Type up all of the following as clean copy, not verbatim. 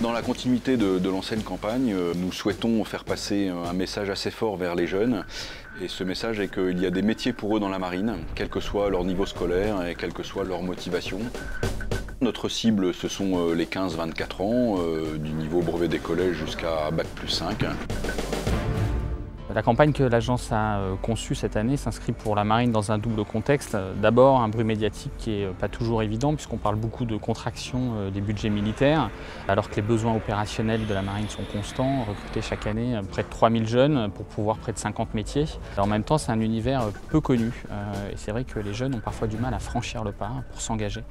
Dans la continuité de l'ancienne campagne, nous souhaitons faire passer un message assez fort vers les jeunes. Et ce message est qu'il y a des métiers pour eux dans la marine, quel que soit leur niveau scolaire et quelle que soit leur motivation. Notre cible, ce sont les 15-24 ans, du niveau brevet des collèges jusqu'à Bac+5. La campagne que l'agence a conçue cette année s'inscrit pour la marine dans un double contexte. D'abord, un bruit médiatique qui n'est pas toujours évident puisqu'on parle beaucoup de contraction des budgets militaires, alors que les besoins opérationnels de la marine sont constants. Recruter chaque année près de 3000 jeunes pour pouvoir près de 50 métiers. En même temps, c'est un univers peu connu et c'est vrai que les jeunes ont parfois du mal à franchir le pas pour s'engager.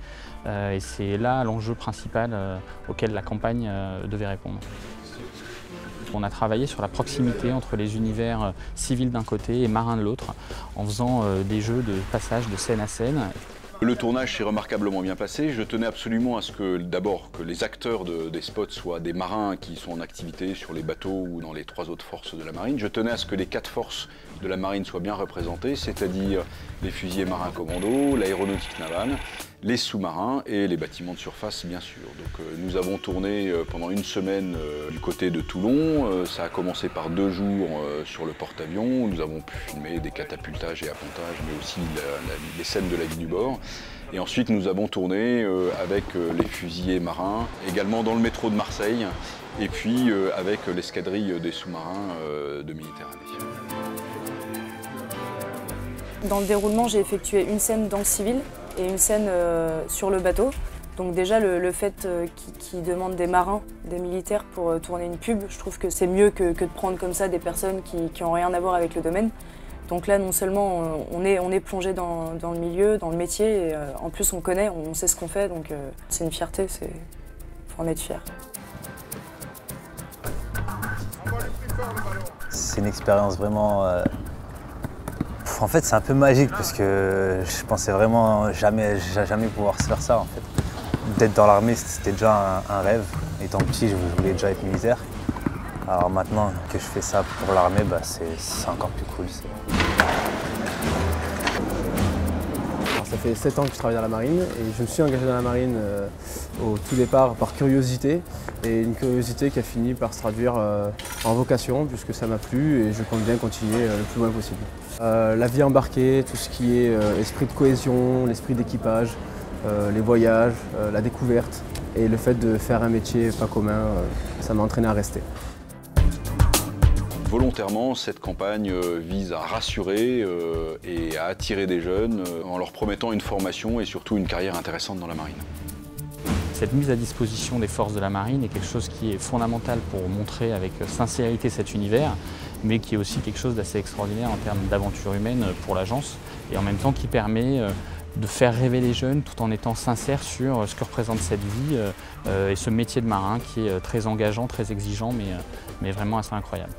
Et c'est là l'enjeu principal auquel la campagne devait répondre. On a travaillé sur la proximité entre les univers civils d'un côté et marins de l'autre, en faisant des jeux de passage de scène à scène. Le tournage s'est remarquablement bien passé. Je tenais absolument à ce que, d'abord, que les acteurs des spots soient des marins qui sont en activité sur les bateaux ou dans les 3 autres forces de la marine. Je tenais à ce que les 4 forces de la marine soient bien représentées, c'est-à-dire les fusiliers marins commando, l'aéronautique navale, les sous-marins et les bâtiments de surface, bien sûr. Donc, nous avons tourné pendant une semaine du côté de Toulon. Ça a commencé par 2 jours sur le porte-avions. Nous avons pu filmer des catapultages et appontages, mais aussi les scènes de la vie du bord. Et ensuite, nous avons tourné avec les fusiliers marins, également dans le métro de Marseille, et puis avec l'escadrille des sous-marins de Méditerranée. Dans le déroulement, j'ai effectué une scène dans le civil et une scène sur le bateau. Donc déjà, le fait qu'ils demandent des marins, des militaires pour tourner une pub, je trouve que c'est mieux que de prendre comme ça des personnes qui n'ont rien à voir avec le domaine. Donc là, non seulement on est plongé dans le milieu, dans le métier, et en plus on connaît, on sait ce qu'on fait, donc c'est une fierté, faut en être fier. C'est une expérience vraiment... En fait, c'est un peu magique parce que je pensais vraiment jamais pouvoir faire ça en fait. D'être dans l'armée, c'était déjà un rêve. Étant petit, je voulais déjà être militaire. Alors maintenant que je fais ça pour l'armée, c'est encore plus cool. Alors, ça fait 7 ans que je travaille dans la marine et je me suis engagé dans la marine au tout départ par curiosité. Et une curiosité qui a fini par se traduire en vocation puisque ça m'a plu et je compte bien continuer le plus loin possible. La vie embarquée, tout ce qui est esprit de cohésion, l'esprit d'équipage, les voyages, la découverte et le fait de faire un métier pas commun, ça m'a entraîné à rester. Volontairement, cette campagne vise à rassurer et à attirer des jeunes en leur promettant une formation et surtout une carrière intéressante dans la marine. Cette mise à disposition des forces de la marine est quelque chose qui est fondamental pour montrer avec sincérité cet univers, mais qui est aussi quelque chose d'assez extraordinaire en termes d'aventure humaine pour l'agence, et en même temps qui permet de faire rêver les jeunes tout en étant sincère sur ce que représente cette vie et ce métier de marin qui est très engageant, très exigeant, mais vraiment assez incroyable.